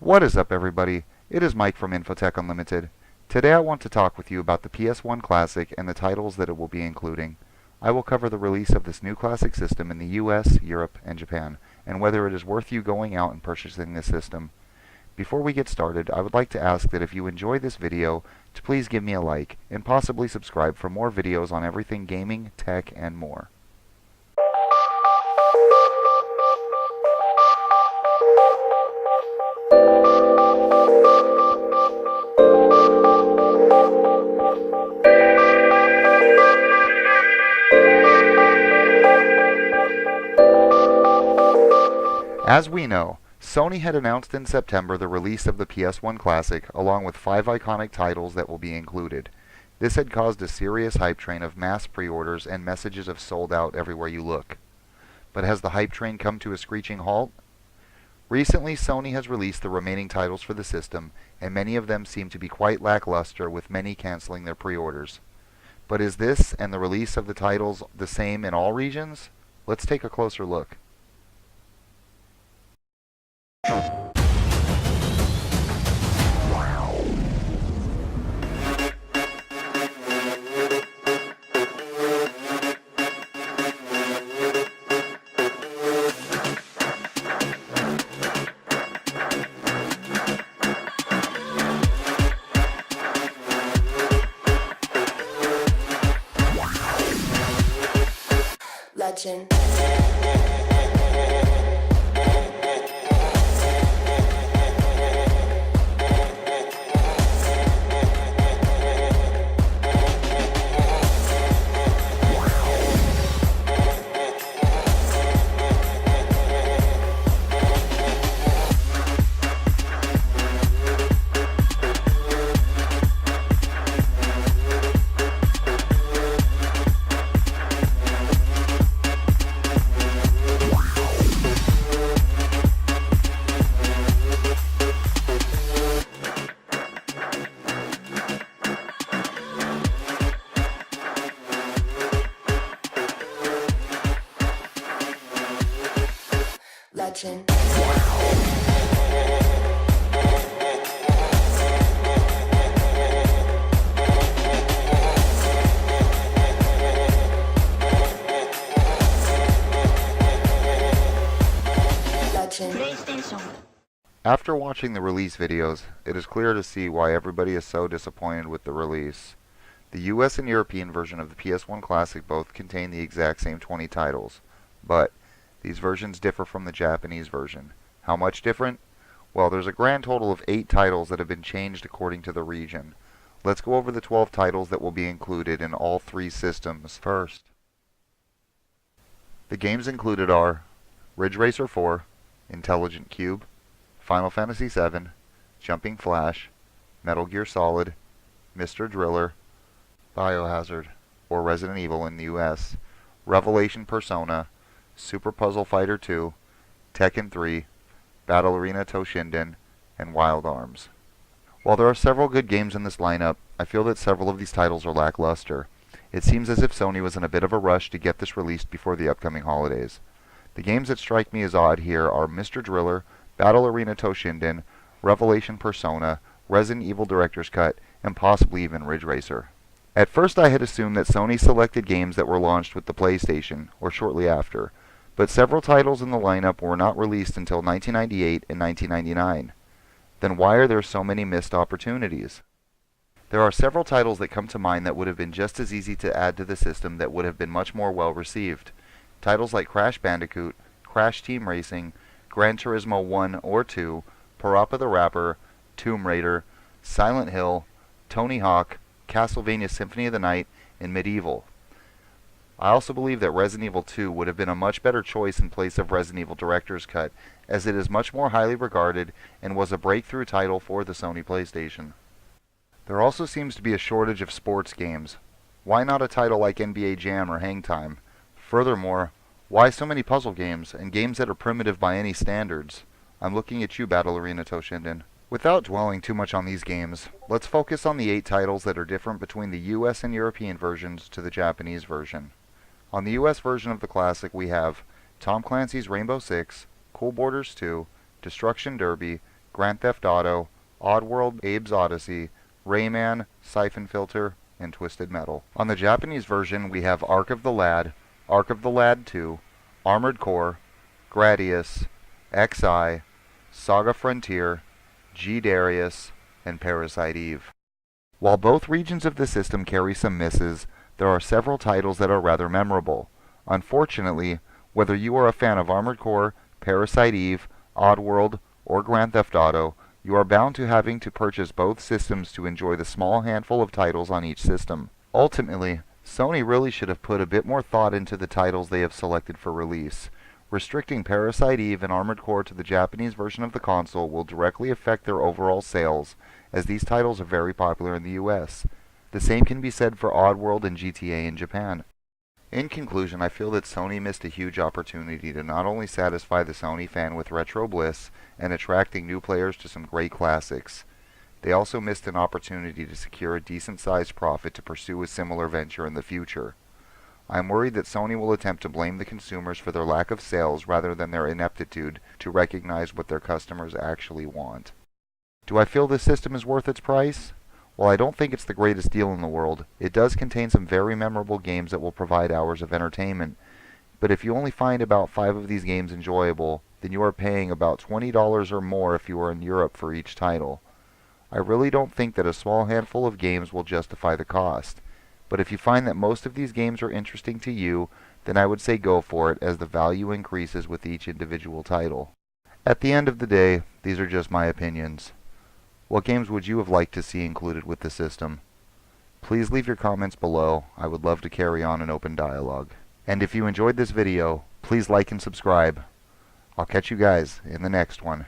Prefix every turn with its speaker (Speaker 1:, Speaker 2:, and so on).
Speaker 1: What is up, everybody? It is Mike from Infotech Unlimited. Today I want to talk with you about the PSOne Classic and the titles that it will be including. I will cover the release of this new classic system in the US, Europe, and Japan, and whether it is worth you going out and purchasing this system. Before we get started, I would like to ask that if you enjoy this video, to please give me a like, and possibly subscribe for more videos on everything gaming, tech, and more. As we know, Sony had announced in September the release of the PSOne Classic along with 5 iconic titles that will be included. This had caused a serious hype train of mass pre-orders and messages of sold out everywhere you look. But has the hype train come to a screeching halt? Recently, Sony has released the remaining titles for the system, and many of them seem to be quite lackluster, with many canceling their pre-orders. But is this and the release of the titles the same in all regions? Let's take a closer look.
Speaker 2: Legend. Legend.
Speaker 3: PlayStation.
Speaker 1: After watching the release videos, it is clear to see why everybody is so disappointed with the release. The US and European version of the PSOne Classic both contain the exact same 20 titles, but these versions differ from the Japanese version. How much different? Well, there's a grand total of 8 titles that have been changed according to the region. Let's go over the 12 titles that will be included in all 3 systems first. The games included are Ridge Racer 4, Intelligent Cube, Final Fantasy VII, Jumping Flash, Metal Gear Solid, Mr. Driller, Biohazard, or Resident Evil in the US, Revelation Persona, Super Puzzle Fighter 2, Tekken 3, Battle Arena Toshinden, and Wild Arms. While there are several good games in this lineup, I feel that several of these titles are lackluster. It seems as if Sony was in a bit of a rush to get this released before the upcoming holidays. The games that strike me as odd here are Mr. Driller, Battle Arena Toshinden, Revelation Persona, Resident Evil Director's Cut, and possibly even Ridge Racer. At first I had assumed that Sony selected games that were launched with the PlayStation, or shortly after, but several titles in the lineup were not released until 1998 and 1999. Then why are there so many missed opportunities? There are several titles that come to mind that would have been just as easy to add to the system that would have been much more well received. Titles like Crash Bandicoot, Crash Team Racing, Gran Turismo 1 or 2, Parappa the Rapper, Tomb Raider, Silent Hill, Tony Hawk, Castlevania Symphony of the Night, and Medieval. I also believe that Resident Evil 2 would have been a much better choice in place of Resident Evil Director's Cut, as it is much more highly regarded and was a breakthrough title for the Sony PlayStation. There also seems to be a shortage of sports games. Why not a title like NBA Jam or Hang Time? Furthermore, why so many puzzle games, and games that are primitive by any standards? I'm looking at you, Battle Arena Toshinden. Without dwelling too much on these games, let's focus on the 8 titles that are different between the US and European versions to the Japanese version. On the US version of the Classic we have Tom Clancy's Rainbow Six, Cool Borders 2, Destruction Derby, Grand Theft Auto, Oddworld, Abe's Odyssey, Rayman, Siphon Filter, and Twisted Metal. On the Japanese version, we have Ark of the Lad 2, Armored Core, Gradius, XI, Saga Frontier, G Darius, and Parasite Eve. While both regions of the system carry some misses, there are several titles that are rather memorable. Unfortunately, whether you are a fan of Armored Core, Parasite Eve, Oddworld, or Grand Theft Auto, you are bound to having to purchase both systems to enjoy the small handful of titles on each system. Ultimately, Sony really should have put a bit more thought into the titles they have selected for release. Restricting Parasite Eve and Armored Core to the Japanese version of the console will directly affect their overall sales, as these titles are very popular in the US. The same can be said for Oddworld and GTA in Japan. In conclusion, I feel that Sony missed a huge opportunity to not only satisfy the Sony fan with retro bliss and attracting new players to some great classics, they also missed an opportunity to secure a decent-sized profit to pursue a similar venture in the future. I am worried that Sony will attempt to blame the consumers for their lack of sales rather than their ineptitude to recognize what their customers actually want. Do I feel this system is worth its price? While I don't think it's the greatest deal in the world, it does contain some very memorable games that will provide hours of entertainment. But if you only find about 5 of these games enjoyable, then you are paying about $20 or more if you are in Europe for each title. I really don't think that a small handful of games will justify the cost. But if you find that most of these games are interesting to you, then I would say go for it, as the value increases with each individual title. At the end of the day, these are just my opinions. What games would you have liked to see included with the system? Please leave your comments below. I would love to carry on an open dialogue. And if you enjoyed this video, please like and subscribe. I'll catch you guys in the next one.